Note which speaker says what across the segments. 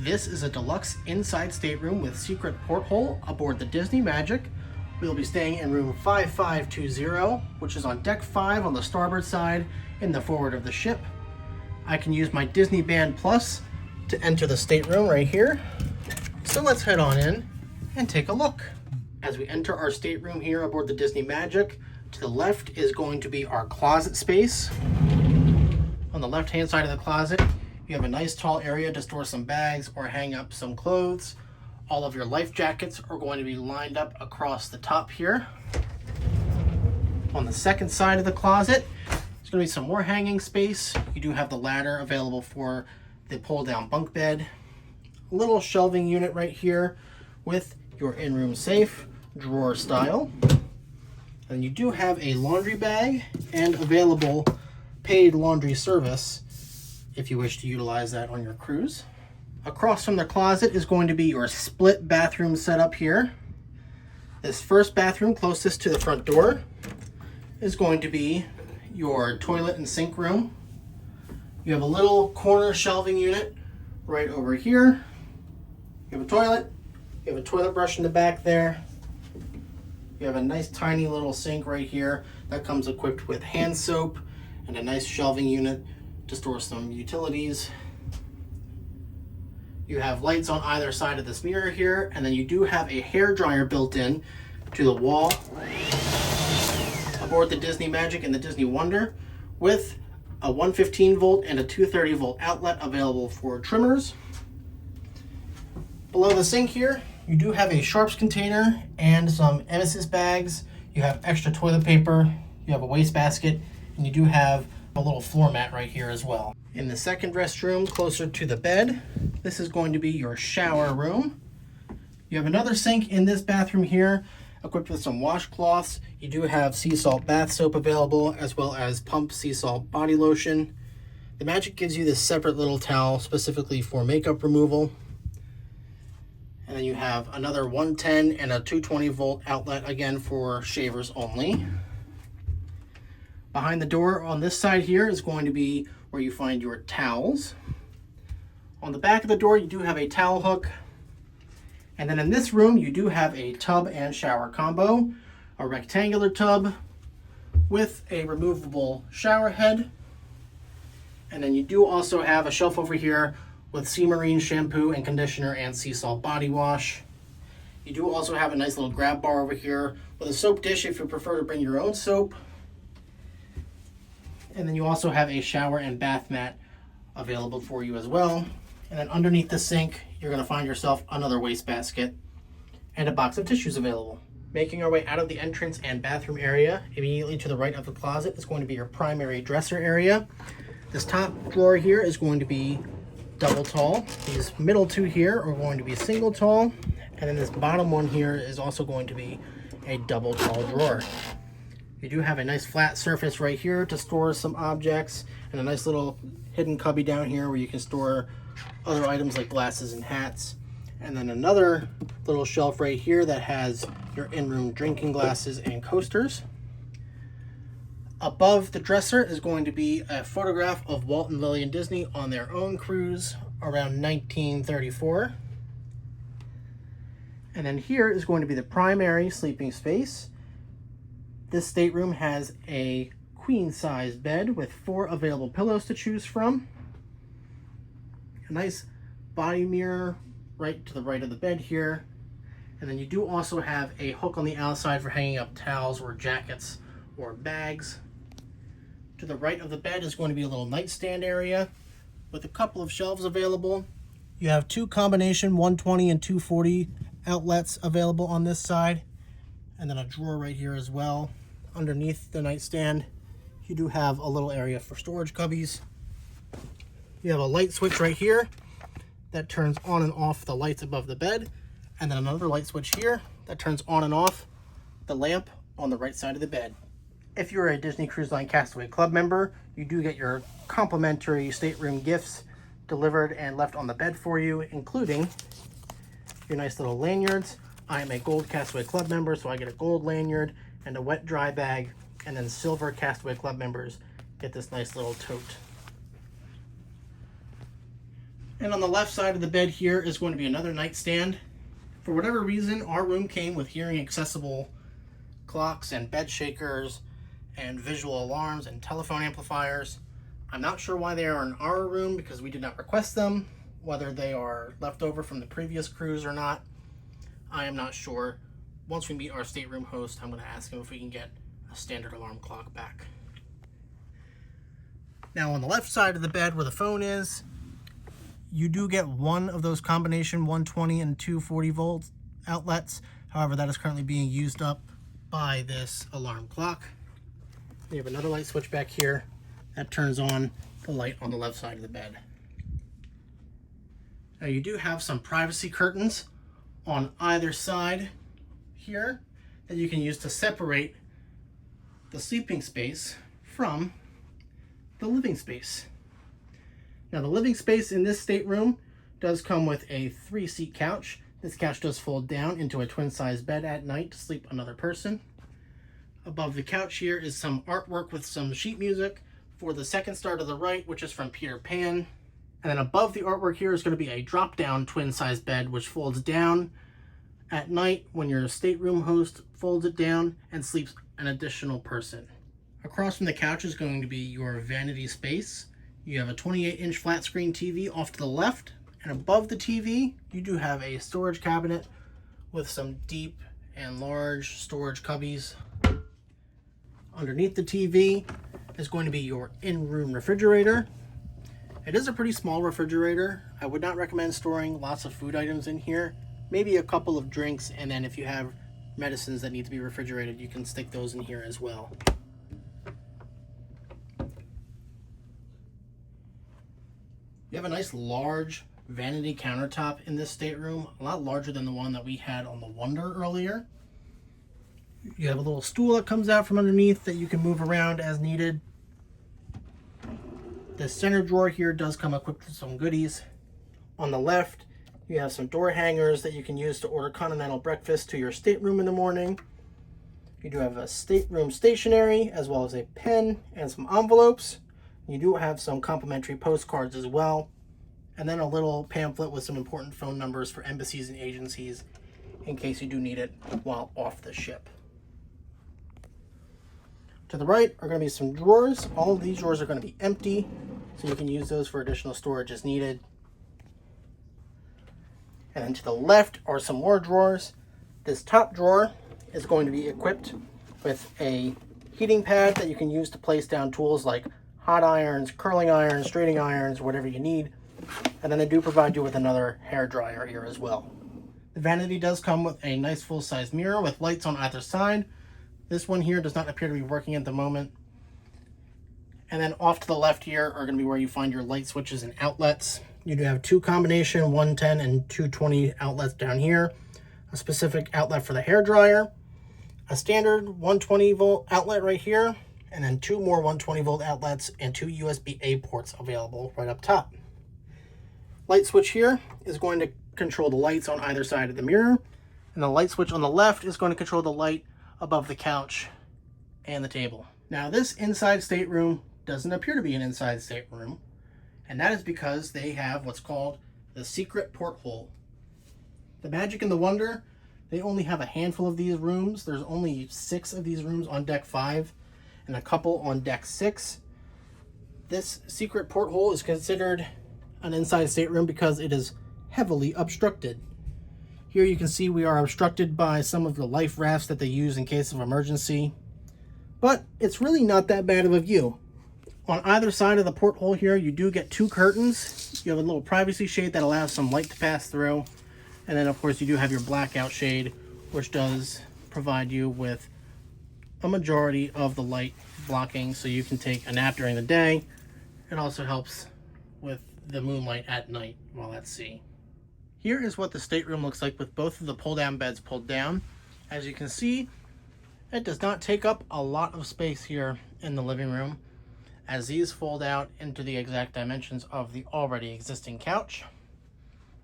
Speaker 1: This is a deluxe inside stateroom with secret porthole aboard the Disney Magic. We'll be staying in room 5520, which is on deck 5 on the starboard side in the forward of the ship. I can use my Disney Band Plus to enter the stateroom right here. So let's head on in and take a look. As we enter our stateroom here aboard the Disney Magic, to the left is going to be our closet space. On the left-hand side of the closet, you have a nice tall area to store some bags or hang up some clothes. All of your life jackets are going to be lined up across the top here. On the second side of the closet, there's going to be some more hanging space. You do have the ladder available for the pull-down bunk bed. A little shelving unit right here with your in-room safe, drawer style. And you do have a laundry bag and available paid laundry service if you wish to utilize that on your cruise. Across from the closet is going to be your split bathroom setup here. This first bathroom closest to the front door is going to be your toilet and sink room. You have a little corner shelving unit right over here. You have a toilet. You have a toilet brush in the back there. You have a nice tiny little sink right here that comes equipped with hand soap and a nice shelving unit to store some utilities. You have lights on either side of this mirror here, and then you do have a hair dryer built in to the wall aboard the Disney Magic and the Disney Wonder, with a 115 volt and a 230 volt outlet available for trimmers. Below the sink here, you do have a sharps container and some emesis bags. You have extra toilet paper, you have a wastebasket, and you do have a little floor mat right here as well. In the second restroom, closer to the bed, this is going to be your shower room. You have another sink in this bathroom here, equipped with some washcloths. You do have sea salt bath soap available, as well as pump sea salt body lotion. The Magic gives you this separate little towel specifically for makeup removal. And then you have another 110 and a 220 volt outlet, again for shavers only. Behind the door on this side here is going to be where you find your towels. On the back of the door, you do have a towel hook. And then in this room, you do have a tub and shower combo, a rectangular tub with a removable shower head. And then you do also have a shelf over here with Sea Marine shampoo and conditioner and sea salt body wash. You do also have a nice little grab bar over here with a soap dish if you prefer to bring your own soap. And then you also have a shower and bath mat available for you as well. And then underneath the sink, you're going to find yourself another wastebasket and a box of tissues available. Making our way out of the entrance and bathroom area, immediately to the right of the closet is going to be your primary dresser area. This top drawer here is going to be double tall. These middle two here are going to be single tall. And then this bottom one here is also going to be a double tall drawer. You do have a nice flat surface right here to store some objects, and a nice little hidden cubby down here where you can store other items like glasses and hats. And then another little shelf right here that has your in-room drinking glasses and coasters. Above the dresser is going to be a photograph of Walt and Lillian Disney on their own cruise around 1934. And then here is going to be the primary sleeping space. This stateroom has a queen-size bed with 4 available pillows to choose from. A nice body mirror right to the right of the bed here. And then you do also have a hook on the outside for hanging up towels or jackets or bags. To the right of the bed is going to be a little nightstand area with a couple of shelves available. You have 2 combination 120 and 240 outlets available on this side, and then a drawer right here as well. Underneath the nightstand, you do have a little area for storage cubbies. You have a light switch right here that turns on and off the lights above the bed, and then another light switch here that turns on and off the lamp on the right side of the bed. If you're a Disney Cruise Line Castaway Club member, you do get your complimentary stateroom gifts delivered and left on the bed for you, including your nice little lanyards. I am a gold Castaway Club member, so I get a gold lanyard and a wet dry bag, and then silver Castaway Club members get this nice little tote. And on the left side of the bed here is going to be another nightstand. For whatever reason, our room came with hearing accessible clocks and bed shakers and visual alarms and telephone amplifiers. I'm not sure why they are in our room because we did not request them. Whether they are left over from the previous cruise or not, I am not sure. Once we meet our stateroom host, I'm going to ask him if we can get a standard alarm clock back. Now on the left side of the bed where the phone is, you do get one of those combination 120 and 240 volt outlets. However, that is currently being used up by this alarm clock. We have another light switch back here that turns on the light on the left side of the bed. Now you do have some privacy curtains on either side here that you can use to separate the sleeping space from the living space. Now the living space in this stateroom does come with a 3-seat couch. This couch does fold down into a twin-size bed at night to sleep another person. Above the couch here is some artwork with some sheet music for the second star to the right, which is from Peter Pan. And then above the artwork here is going to be a drop-down twin-size bed which folds down at night when your stateroom host folds it down and sleeps an additional person. Across from the couch is going to be your vanity space. You have a 28-inch flat screen TV off to the left, and above the TV you do have a storage cabinet with some deep and large storage cubbies. Underneath the TV is going to be your in-room refrigerator. It is a pretty small refrigerator. I would not recommend storing lots of food items in here. Maybe a couple of drinks, and then if you have medicines that need to be refrigerated, you can stick those in here as well. You have a nice large vanity countertop in this stateroom, a lot larger than the one that we had on the Wonder earlier. You have a little stool that comes out from underneath that you can move around as needed. The center drawer here does come equipped with some goodies. On the left, you have some door hangers that you can use to order continental breakfast to your stateroom in the morning. You do have a stateroom stationery, as well as a pen and some envelopes. You do have some complimentary postcards as well. And then a little pamphlet with some important phone numbers for embassies and agencies in case you do need it while off the ship. To the right are going to be some drawers. All of these drawers are going to be empty, so you can use those for additional storage as needed. And then to the left are some more drawers. This top drawer is going to be equipped with a heating pad that you can use to place down tools like hot irons, curling irons, straighting irons, whatever you need. And then they do provide you with another hair dryer here as well. The vanity does come with a nice full-size mirror with lights on either side. This one here does not appear to be working at the moment. And then off to the left here are going to be where you find your light switches and outlets. You do have two combination 110 and 220 outlets down here, a specific outlet for the hair dryer, a standard 120 volt outlet right here, and then two more 120 volt outlets and two USB-A ports available right up top. Light switch here is going to control the lights on either side of the mirror, and the light switch on the left is going to control the light above the couch and the table. Now this inside stateroom doesn't appear to be an inside stateroom, and that is because they have what's called the Secret Porthole. The Magic and the Wonder, they only have a handful of these rooms. There's only 6 of these rooms on deck 5 and a couple on deck 6. This Secret Porthole is considered an inside stateroom because it is heavily obstructed. Here you can see we are obstructed by some of the life rafts that they use in case of emergency, but it's really not that bad of a view. On either side of the porthole here, you do get 2 curtains. You have a little privacy shade that allows some light to pass through, and then of course you do have your blackout shade, which does provide you with a majority of the light blocking so you can take a nap during the day. It also helps with the moonlight at night while at sea. Here is what the stateroom looks like with both of the pull-down beds pulled down. As you can see, it does not take up a lot of space here in the living room, as these fold out into the exact dimensions of the already existing couch.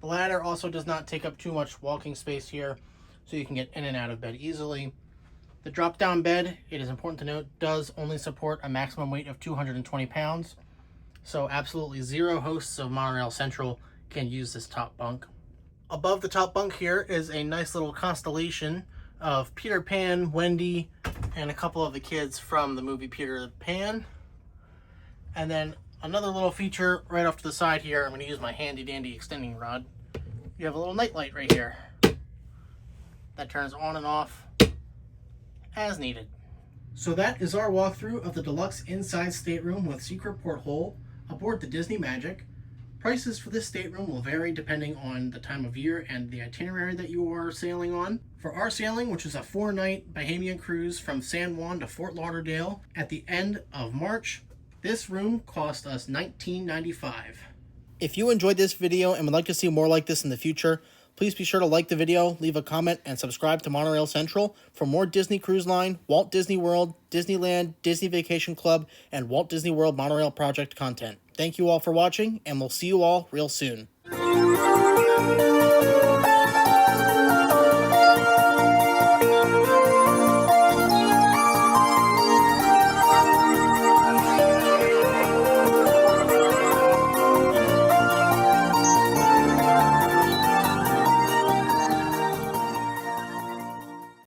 Speaker 1: The ladder also does not take up too much walking space here, so you can get in and out of bed easily. The drop-down bed, it is important to note, does only support a maximum weight of 220 pounds, so absolutely 0 hosts of Monorail Central can use this top bunk. Above the top bunk here is a nice little constellation of Peter Pan, Wendy, and a couple of the kids from the movie Peter Pan. And then another little feature right off to the side here, I'm going to use my handy dandy extending rod. You have a little night light right here that turns on and off as needed. So that is our walkthrough of the Deluxe Inside Stateroom with Secret Porthole aboard the Disney Magic. Prices for this stateroom will vary depending on the time of year and the itinerary that you are sailing on. For our sailing, which is a 4-night Bahamian cruise from San Juan to Fort Lauderdale at the end of March, this room cost us $19.95. If you enjoyed this video and would like to see more like this in the future, please be sure to like the video, leave a comment, and subscribe to Monorail Central for more Disney Cruise Line, Walt Disney World, Disneyland, Disney Vacation Club, and Walt Disney World Monorail Project content. Thank you all for watching, and we'll see you all real soon.